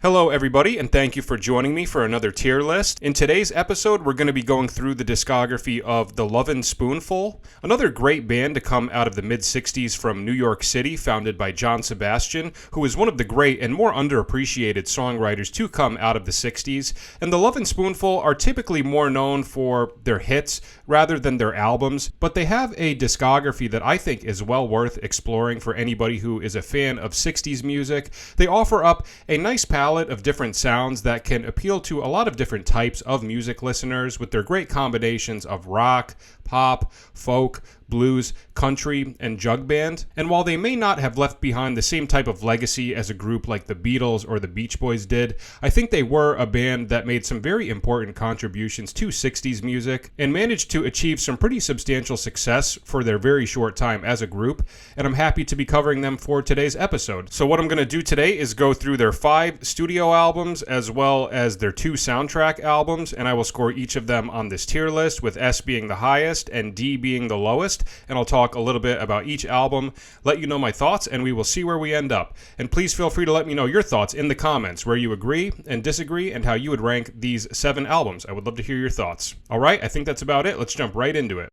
Hello everybody, and thank you for joining me for another tier list. In today's episode, we're going to be going through the discography of the Lovin Spoonful, another great band to come out of the mid-60s from New York City, founded by John Sebastian, who is one of the great and more underappreciated songwriters to come out of the 60s. And the Lovin Spoonful are typically more known for their hits rather than their albums, but they have a discography that I think is well worth exploring for anybody who is a fan of 60s music. They offer up a nice palette of different sounds that can appeal to a lot of different types of music listeners with their great combinations of rock, pop, folk, blues, country, and jug band. And while they may not have left behind the same type of legacy as a group like the Beatles or the Beach Boys did, I think they were a band that made some very important contributions to 60s music and managed to achieve some pretty substantial success for their very short time as a group, and I'm happy to be covering them for today's episode. So what I'm going to do today is go through their 5 studio albums as well as their 2 soundtrack albums, and I will score each of them on this tier list, with S being the highest and D being the lowest, and I'll talk a little bit about each album, let you know my thoughts, and we will see where we end up. And please feel free to let me know your thoughts in the comments, where you agree and disagree, and how you would rank these 7 albums. I would love to hear your thoughts. Alright, I think that's about it. Let's jump right into it.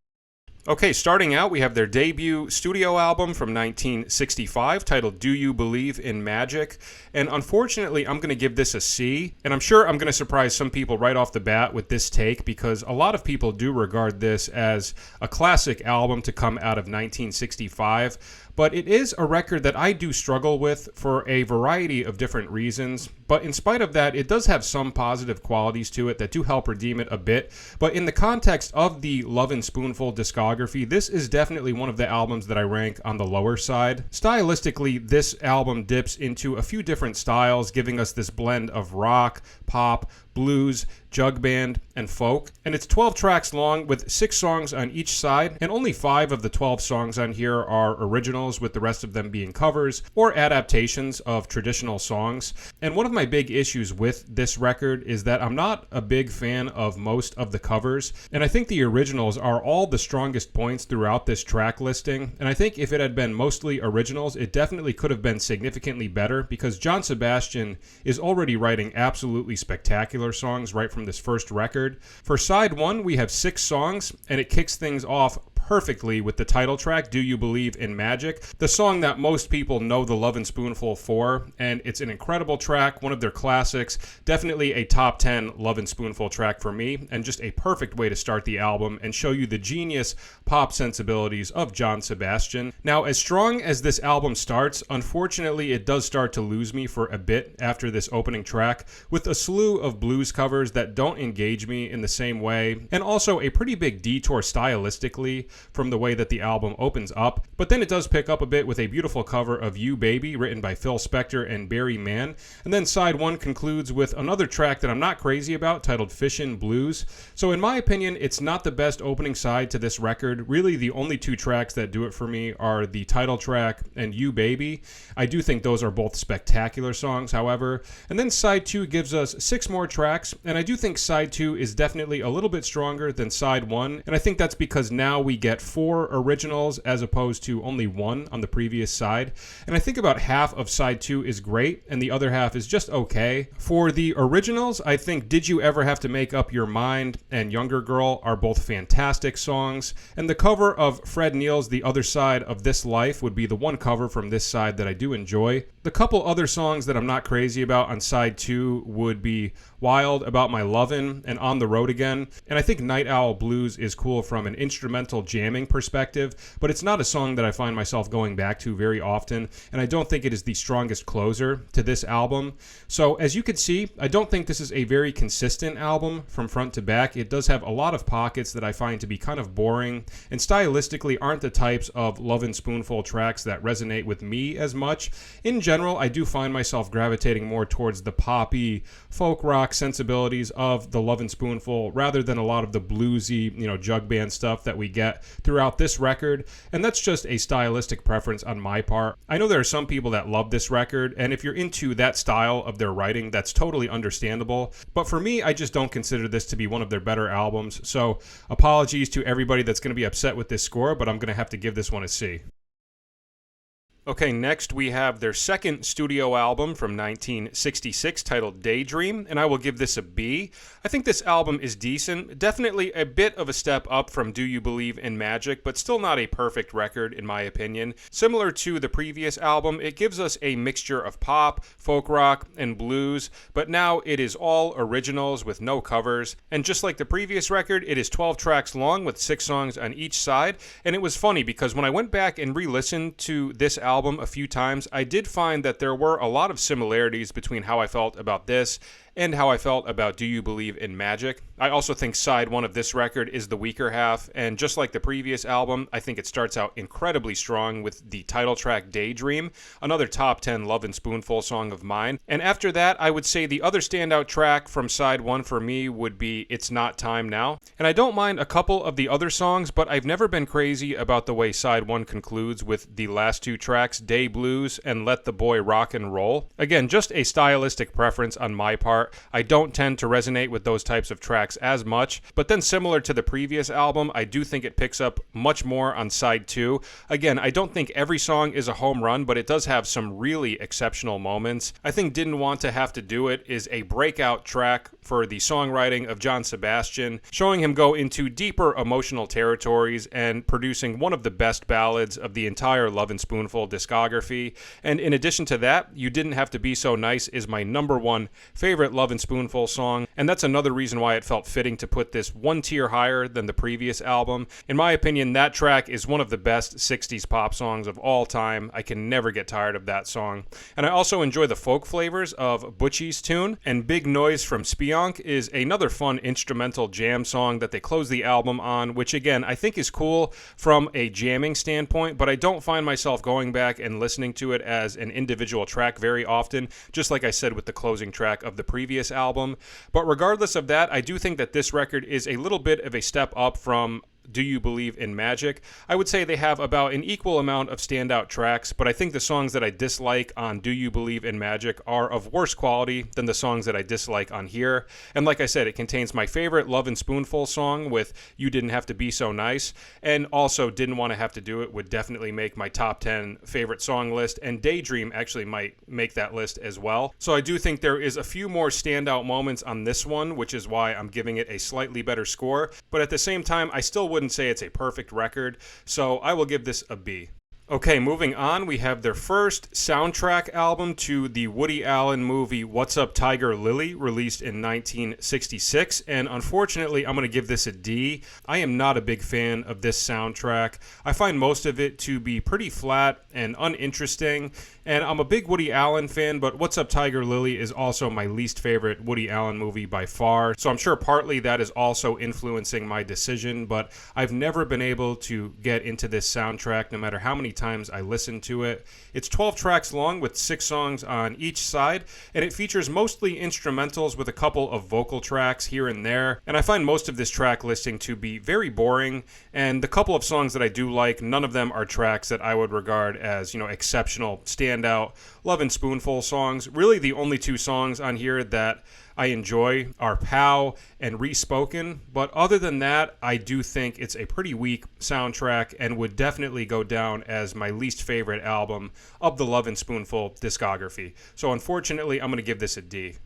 Okay, starting out, we have their debut studio album from 1965 titled Do You Believe in Magic? And unfortunately, I'm going to give this a C, and I'm sure I'm going to surprise some people right off the bat with this take, because a lot of people do regard this as a classic album to come out of 1965. But it is a record that I do struggle with for a variety of different reasons. But in spite of that, it does have some positive qualities to it that do help redeem it a bit. But in the context of the Lovin Spoonful discography, this is definitely one of the albums that I rank on the lower side. Stylistically, this album dips into a few different styles, giving us this blend of rock, pop, blues, jug band, and folk. And it's 12 tracks long with 6 songs on each side, and only 5 of the 12 songs on here are originals, with the rest of them being covers or adaptations of traditional songs. And one of my big issues with this record is that I'm not a big fan of most of the covers, and I think the originals are all the strongest points throughout this track listing. And I think if it had been mostly originals, it definitely could have been significantly better, because John Sebastian is already writing absolutely spectacular songs right from this first record. For side 1, we have 6 songs, and it kicks things off perfectly with the title track, Do You Believe in Magic? The song that most people know the Lovin Spoonful for, and it's an incredible track, one of their classics, definitely a top 10 Lovin Spoonful track for me, and just a perfect way to start the album and show you the genius pop sensibilities of John Sebastian. Now, as strong as this album starts, unfortunately it does start to lose me for a bit after this opening track, with a slew of blues covers that don't engage me in the same way, and also a pretty big detour stylistically from the way that the album opens up. But then it does pick up a bit with a beautiful cover of You Baby, written by Phil Spector and Barry Mann. And then side 1 concludes with another track that I'm not crazy about, titled Fishin' Blues. So in my opinion, it's not the best opening side to this record. Really, the only 2 tracks that do it for me are the title track and You Baby. I do think those are both spectacular songs, however. And then side 2 gives us 6 more tracks, and I do think side 2 is definitely a little bit stronger than side 1. And I think that's because now we get 4 originals as opposed to only 1 on the previous side. And I think about half of side 2 is great, and the other half is just okay. For the originals, I think Did You Ever Have to Make Up Your Mind and Younger Girl are both fantastic songs. And the cover of Fred Neil's The Other Side of This Life would be the one cover from this side that I do enjoy. The couple other songs that I'm not crazy about on side 2 would be Wild About My Lovin' and On the Road Again. And I think Night Owl Blues is cool from an instrumental jamming perspective, but it's not a song that I find myself going back to very often, and I don't think it is the strongest closer to this album. So as you can see, I don't think this is a very consistent album from front to back. It does have a lot of pockets that I find to be kind of boring, and stylistically aren't the types of Lovin Spoonful tracks that resonate with me as much. In general, I do find myself gravitating more towards the poppy, folk rock sensibilities of the Lovin Spoonful rather than a lot of the bluesy, jug band stuff that we get throughout this record, and that's just a stylistic preference on my part. I know there are some people that love this record, and if you're into that style of their writing, that's totally understandable, but for me, I just don't consider this to be one of their better albums, so apologies to everybody that's going to be upset with this score, but I'm going to have to give this one a C. Okay, next we have their second studio album from 1966 titled Daydream, and I will give this a B. I think this album is decent, definitely a bit of a step up from Do You Believe in Magic, but still not a perfect record in my opinion. Similar to the previous album, it gives us a mixture of pop, folk rock, and blues, but now it is all originals with no covers, and just like the previous record, it is 12 tracks long with 6 songs on each side, and it was funny because when I went back and re-listened to this album a few times, I did find that there were a lot of similarities between how I felt about this and how I felt about Do You Believe in Magic. I also think side one of this record is the weaker half, and just like the previous album, I think it starts out incredibly strong with the title track Daydream, another top 10 Lovin Spoonful song of mine. And after that, I would say the other standout track from side one for me would be It's Not Time Now. And I don't mind a couple of the other songs, but I've never been crazy about the way side one concludes with the last 2 tracks, Day Blues and Let the Boy Rock and Roll. Again, just a stylistic preference on my part. I don't tend to resonate with those types of tracks as much, but then similar to the previous album, I do think it picks up much more on side 2. Again, I don't think every song is a home run, but it does have some really exceptional moments. I think Didn't Want to Have to Do It is a breakout track for the songwriting of John Sebastian, showing him go into deeper emotional territories and producing one of the best ballads of the entire Lovin Spoonful discography. And in addition to that, You Didn't Have to Be So Nice is my number one favorite Lovin Spoonful song, and that's another reason why it felt fitting to put this one tier higher than the previous album. In my opinion, that track is one of the best 60s pop songs of all time. I can never get tired of that song. And I also enjoy the folk flavors of Butchie's tune, and Big Noise from Spionk is another fun instrumental jam song that they close the album on, which again, I think is cool from a jamming standpoint, but I don't find myself going back and listening to it as an individual track very often, just like I said with the closing track of the previous album. But regardless of that, I do think that this record is a little bit of a step up from Do You Believe in Magic. I would say they have about an equal amount of standout tracks, but I think the songs that I dislike on Do You Believe in Magic are of worse quality than the songs that I dislike on here. And like I said, it contains my favorite Lovin Spoonful song with You Didn't Have to Be So Nice, and also Didn't Want to Have to Do It would definitely make my top 10 favorite song list, and Daydream actually might make that list as well. So I do think there is a few more standout moments on this one, which is why I'm giving it a slightly better score, but at the same time, I still wouldn't say it's a perfect record, so I will give this a B. Okay, moving on, we have their first soundtrack album to the Woody Allen movie What's Up Tiger Lily, released in 1966, and unfortunately I'm going to give this a D. I am not a big fan of this soundtrack. I find most of it to be pretty flat and uninteresting, and I'm a big Woody Allen fan, but What's Up Tiger Lily is also my least favorite Woody Allen movie by far, so I'm sure partly that is also influencing my decision, but I've never been able to get into this soundtrack no matter how many times I listen to it. It's 12 tracks long with 6 songs on each side, and it features mostly instrumentals with a couple of vocal tracks here and there, and I find most of this track listing to be very boring, and the couple of songs that I do like, none of them are tracks that I would regard as, exceptional, standout Lovin Spoonful songs. Really the only 2 songs on here that I enjoy are Pow and Respoken, but other than that, I do think it's a pretty weak soundtrack and would definitely go down as my least favorite album of the Lovin Spoonful discography. So unfortunately, I'm going to give this a D.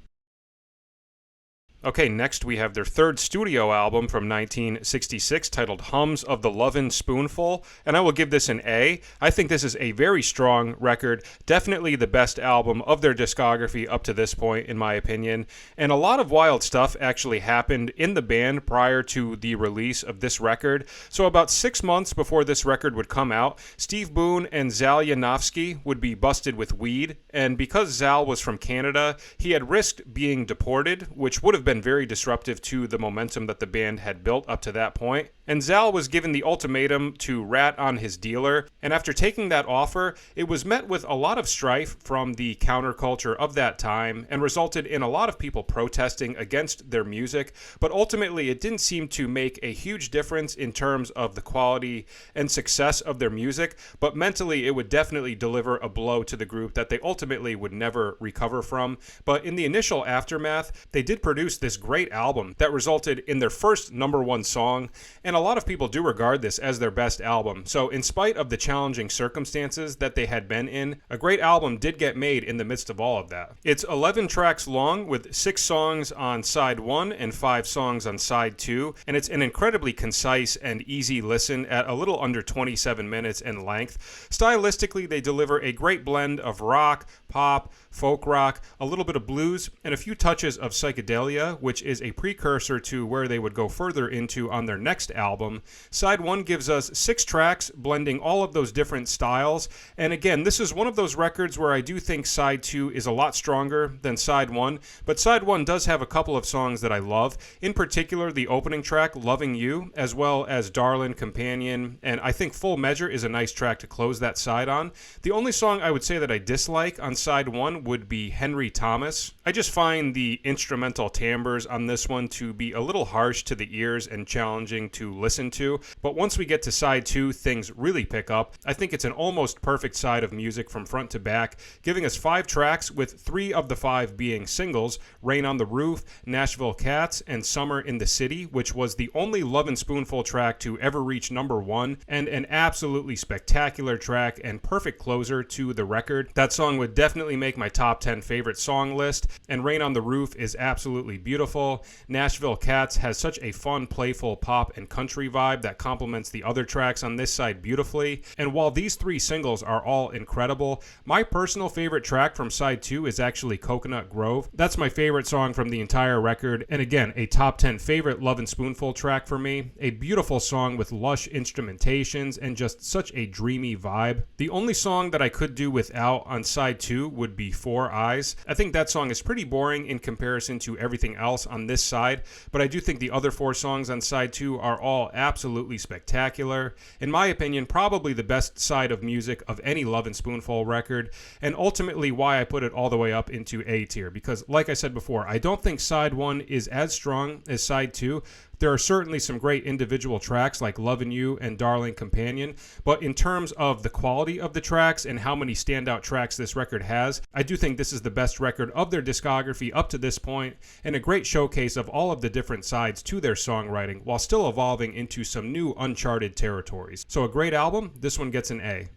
Okay, next we have their third studio album from 1966 titled Hums of the Lovin Spoonful, and I will give this an A. I think this is a very strong record, definitely the best album of their discography up to this point in my opinion, and a lot of wild stuff actually happened in the band prior to the release of this record. So about 6 months before this record would come out, Steve Boone and Zal Yanofsky would be busted with weed, and because Zal was from Canada, he had risked being deported, which would have been very disruptive to the momentum that the band had built up to that point. And Zal was given the ultimatum to rat on his dealer, and after taking that offer, it was met with a lot of strife from the counterculture of that time and resulted in a lot of people protesting against their music, but ultimately it didn't seem to make a huge difference in terms of the quality and success of their music, but mentally it would definitely deliver a blow to the group that they ultimately would never recover from. But in the initial aftermath, they did produce produced this great album that resulted in their first #1 song, and a lot of people do regard this as their best album. So in spite of the challenging circumstances that they had been in, a great album did get made in the midst of all of that. It's 11 tracks long with 6 songs on side 1 and 5 songs on side 2, and it's an incredibly concise and easy listen at a little under 27 minutes in length. Stylistically, they deliver a great blend of rock, pop, folk rock, a little bit of blues, and a few touches of psychedelia, which is a precursor to where they would go further into on their next album. Side 1 gives us 6 tracks, blending all of those different styles, and again, this is one of those records where I do think side 2 is a lot stronger than side 1, but side 1 does have a couple of songs that I love, in particular the opening track, Loving You, as well as Darlin' Companion, and I think Full Measure is a nice track to close that side on. The only song I would say that I dislike on side 1 would be Henry Thomas. I just find the instrumental timbres on this one to be a little harsh to the ears and challenging to listen to, but once we get to side 2, things really pick up. I think it's an almost perfect side of music from front to back, giving us 5 tracks with 3 of the 5 being singles, Rain on the Roof, Nashville Cats, and Summer in the City, which was the only Lovin' Spoonful track to ever reach #1, and an absolutely spectacular track and perfect closer to the record. That song would definitely make my top 10 favorite song list, and Rain on the Roof is absolutely beautiful. Nashville Cats has such a fun, playful pop and country vibe that complements the other tracks on this side beautifully, and while these 3 singles are all incredible, my personal favorite track from side 2 is actually Coconut Grove. That's my favorite song from the entire record, and again, a top 10 favorite Lovin' Spoonful track for me. A beautiful song with lush instrumentations and just such a dreamy vibe. The only song that I could do without on side 2 would be 4 Eyes. I think that song is pretty boring in comparison to everything else on this side, but I do think the other 4 songs on side 2 are all absolutely spectacular. In my opinion, probably the best side of music of any Lovin' Spoonful record, and ultimately why I put it all the way up into A tier, because like I said before, I don't think side 1 is as strong as side 2. There are certainly some great individual tracks like Lovin' You and Darlin' Companion, but in terms of the quality of the tracks and how many standout tracks this record has, I do think this is the best record of their discography up to this point, and a great showcase of all of the different sides to their songwriting while still evolving into some new uncharted territories. So a great album. This one gets an A.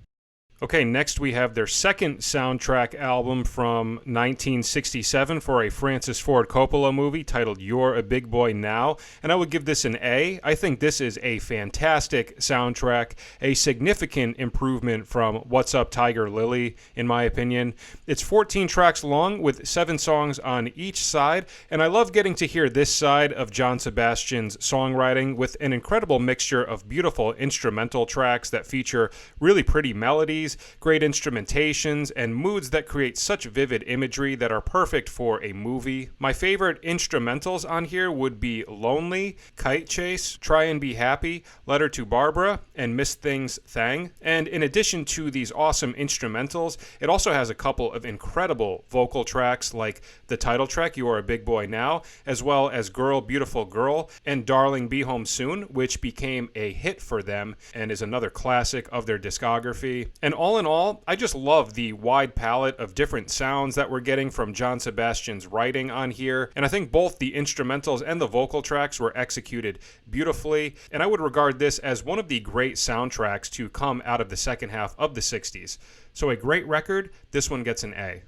Okay, next we have their second soundtrack album from 1967 for a Francis Ford Coppola movie titled You're a Big Boy Now, and I would give this an A. I think this is a fantastic soundtrack, a significant improvement from What's Up Tiger Lily, in my opinion. It's 14 tracks long with 7 songs on each side, and I love getting to hear this side of John Sebastian's songwriting with an incredible mixture of beautiful instrumental tracks that feature really pretty melodies, great instrumentations, and moods that create such vivid imagery that are perfect for a movie. My favorite instrumentals on here would be Lonely, Kite Chase, Try and Be Happy, Letter to Barbara, and Miss Thing's Thang. And in addition to these awesome instrumentals, it also has a couple of incredible vocal tracks like the title track, You Are a Big Boy Now, as well as Girl, Beautiful Girl, and Darling, Be Home Soon, which became a hit for them and is another classic of their discography. And all in all, I just love the wide palette of different sounds that we're getting from John Sebastian's writing on here, and I think both the instrumentals and the vocal tracks were executed beautifully, and I would regard this as one of the great soundtracks to come out of the second half of the 60s. So a great record. This one gets an A.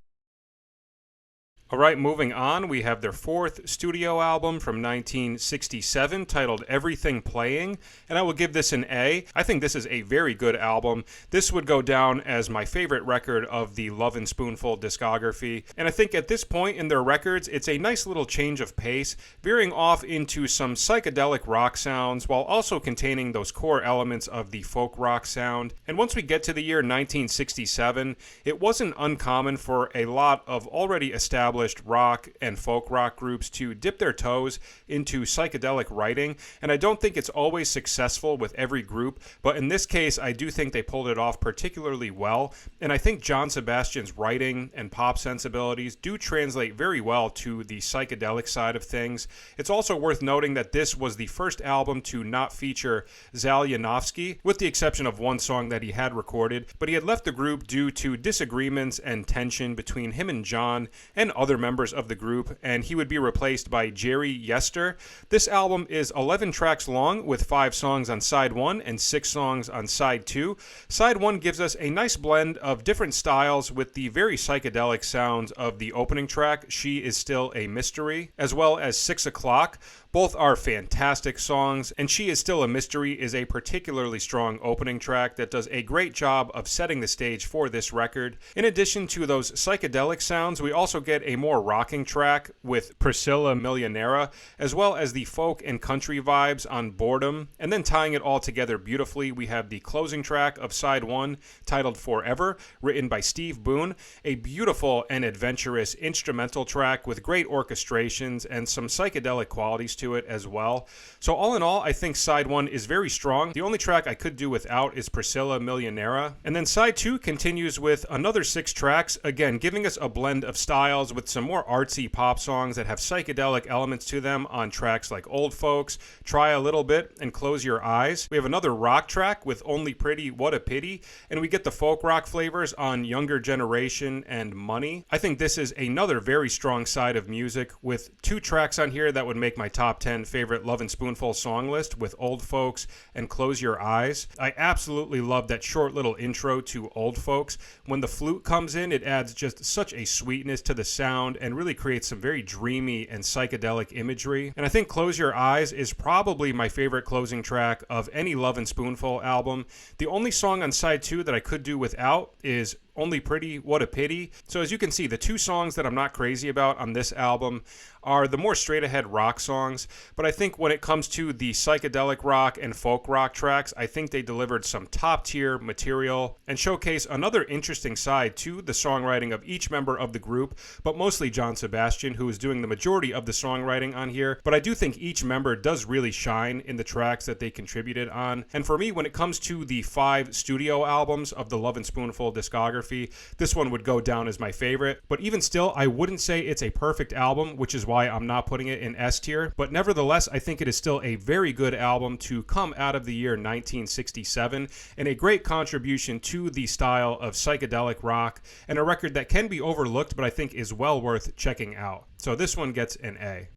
All right, moving on, we have their 4th studio album from 1967 titled Everything Playing, and I will give this an A. I think this is a very good album. This would go down as my favorite record of the Lovin' Spoonful discography, and I think at this point in their records, it's a nice little change of pace, veering off into some psychedelic rock sounds while also containing those core elements of the folk rock sound. And once we get to the year 1967, it wasn't uncommon for a lot of already established rock and folk rock groups to dip their toes into psychedelic writing, and I don't think it's always successful with every group, but in this case I do think they pulled it off particularly well, and I think John Sebastian's writing and pop sensibilities do translate very well to the psychedelic side of things. It's also worth noting that this was the first album to not feature Zal Yanofsky, with the exception of one song that he had recorded, but he had left the group due to disagreements and tension between him and John and other other members of the group, and he would be replaced by Jerry Yester. This album is 11 tracks long with 5 songs on side 1 and 6 songs on side 2. Side 1 gives us a nice blend of different styles with the very psychedelic sounds of the opening track, She Is Still a Mystery, as well as 6 O'Clock. Both are fantastic songs, and She Is Still a Mystery is a particularly strong opening track that does a great job of setting the stage for this record. In addition to those psychedelic sounds, we also get a more rocking track with Priscilla Millionera, as well as the folk and country vibes on Boredom. And then tying it all together beautifully, we have the closing track of side 1, titled Forever, written by Steve Boone, a beautiful and adventurous instrumental track with great orchestrations and some psychedelic qualities to it as well. So all in all, I think side 1 is very strong. The only track I could do without is Priscilla Millionera. And then side 2 continues with another 6 tracks, again giving us a blend of styles with some more artsy pop songs that have psychedelic elements to them on tracks like Old Folks, Try a Little Bit, and Close Your Eyes. We have another rock track with Only Pretty, What a Pity, and we get the folk rock flavors on Younger Generation and Money. I think this is another very strong side of music with 2 tracks on here that would make my top 10 favorite Lovin Spoonful song list with Old Folks and Close Your Eyes. I absolutely love that short little intro to Old Folks. When the flute comes in, it adds just such a sweetness to the sound and really creates some very dreamy and psychedelic imagery. And I think Close Your Eyes is probably my favorite closing track of any Lovin Spoonful album. The only song on side 2 that I could do without is Only Pretty, What a Pity. So as you can see, the 2 songs that I'm not crazy about on this album are the more straight-ahead rock songs, but I think when it comes to the psychedelic rock and folk rock tracks, I think they delivered some top-tier material and showcase another interesting side to the songwriting of each member of the group, but mostly John Sebastian, who is doing the majority of the songwriting on here. But I do think each member does really shine in the tracks that they contributed on. And for me, when it comes to the 5 studio albums of the Lovin Spoonful discography, this one would go down as my favorite. But even still, I wouldn't say it's a perfect album, which is why I'm not putting it in S tier. But nevertheless, I think it is still a very good album to come out of the year 1967 and a great contribution to the style of psychedelic rock and a record that can be overlooked but I think is well worth checking out. So this one gets an A.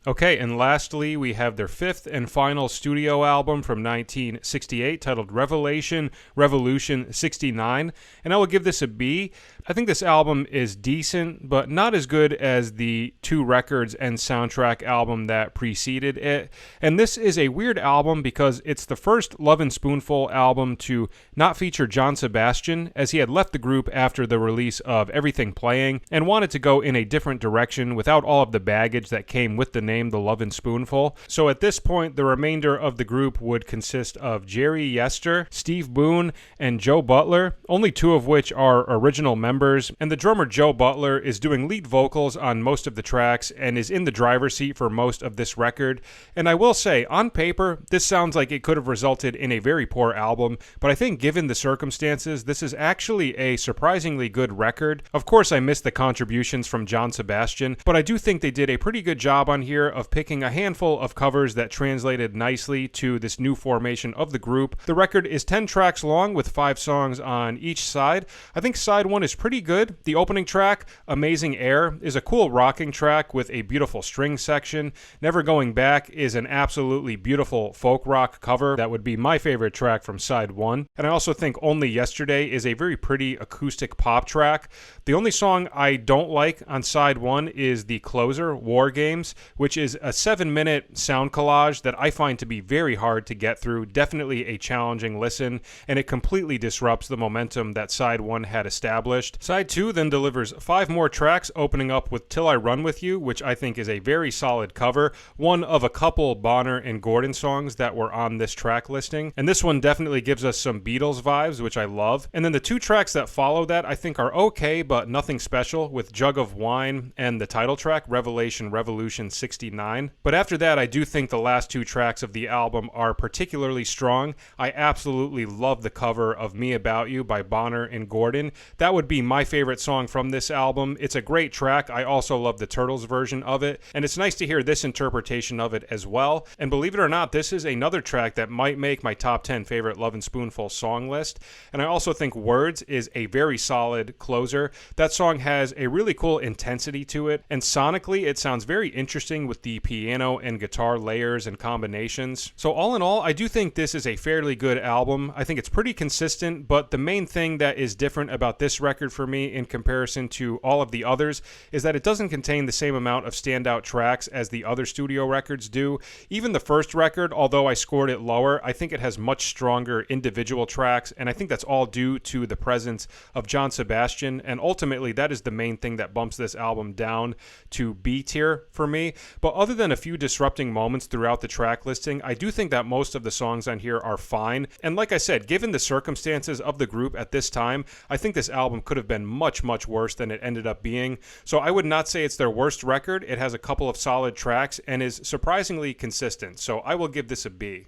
Okay, and lastly, we have their 5th and final studio album from 1968 titled Revelation Revolution 69, and I will give this a B. I think this album is decent, but not as good as the 2 records and soundtrack album that preceded it. And this is a weird album because it's the first Lovin Spoonful album to not feature John Sebastian, as he had left the group after the release of Everything Playing and wanted to go in a different direction without all of the baggage that came with the name The Lovin Spoonful. So at this point, the remainder of the group would consist of Jerry Yester, Steve Boone, and Joe Butler, only 2 of which are original members. And the drummer Joe Butler is doing lead vocals on most of the tracks and is in the driver's seat for most of this record. And I will say, on paper, this sounds like it could have resulted in a very poor album, but I think given the circumstances, this is actually a surprisingly good record. Of course, I missed the contributions from John Sebastian, but I do think they did a pretty good job on here of picking a handful of covers that translated nicely to this new formation of the group. The record is 10 tracks long with 5 songs on each side. I think side 1 is pretty good. The opening track, Amazing Air, is a cool rocking track with a beautiful string section. Never Going Back is an absolutely beautiful folk rock cover that would be my favorite track from side 1. And I also think Only Yesterday is a very pretty acoustic pop track. The only song I don't like on side 1 is the closer, War Games, which is a 7-minute sound collage that I find to be very hard to get through. Definitely a challenging listen, and it completely disrupts the momentum that side 1 had established. Side 2 then delivers 5 more tracks, opening up with Till I Run With You, which I think is a very solid cover, one of a couple Bonner and Gordon songs that were on this track listing. And this one definitely gives us some Beatles vibes, which I love. And then the 2 tracks that follow that I think are okay, but nothing special, with Jug of Wine and the title track, Revelation Revolution 69. 1969. But after that, I do think the last two tracks of the album are particularly strong. I absolutely love the cover of Me About You by Bonner and Gordon. That would be my favorite song from this album. It's a great track. I also love the Turtles version of it, and it's nice to hear this interpretation of it as well. And believe it or not, this is another track that might make my top 10 favorite Lovin Spoonful song list. And I also think Words is a very solid closer. That song has a really cool intensity to it, and sonically it sounds very interesting with the piano and guitar layers and combinations. So all in all, I do think this is a fairly good album. I think it's pretty consistent, but the main thing that is different about this record for me in comparison to all of the others is that it doesn't contain the same amount of standout tracks as the other studio records do. Even the first record, although I scored it lower, I think it has much stronger individual tracks, and I think that's all due to the presence of John Sebastian, and ultimately that is the main thing that bumps this album down to B tier for me. But other than a few disrupting moments throughout the track listing, I do think that most of the songs on here are fine. And like I said, given the circumstances of the group at this time, I think this album could have been much, much worse than it ended up being. So I would not say it's their worst record. It has a couple of solid tracks and is surprisingly consistent. So I will give this a B.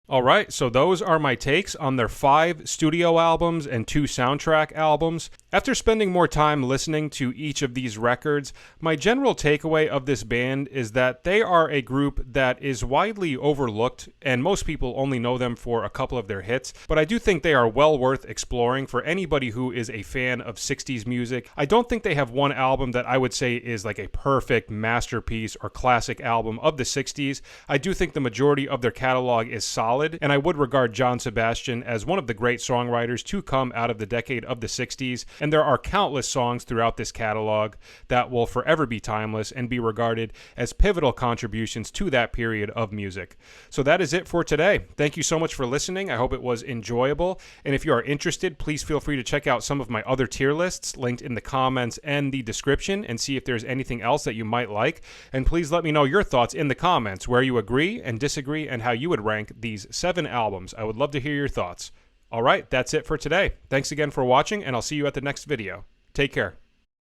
Alright, so those are my takes on their 5 studio albums and 2 soundtrack albums. After spending more time listening to each of these records, my general takeaway of this band is that they are a group that is widely overlooked, and most people only know them for a couple of their hits, but I do think they are well worth exploring for anybody who is a fan of 60s music. I don't think they have one album that I would say is like a perfect masterpiece or classic album of the 60s. I do think the majority of their catalog is solid, and I would regard John Sebastian as one of the great songwriters to come out of the decade of the 60s, and there are countless songs throughout this catalog that will forever be timeless and be regarded as pivotal contributions to that period of music. So that is it for today. Thank you so much for listening. I hope it was enjoyable, and if you are interested, please feel free to check out some of my other tier lists linked in the comments and the description and see if there's anything else that you might like. And please let me know your thoughts in the comments, where you agree and disagree and how you would rank these 7 albums. I would love to hear your thoughts. All right, that's it for today. Thanks again for watching, and I'll see you at the next video. Take care.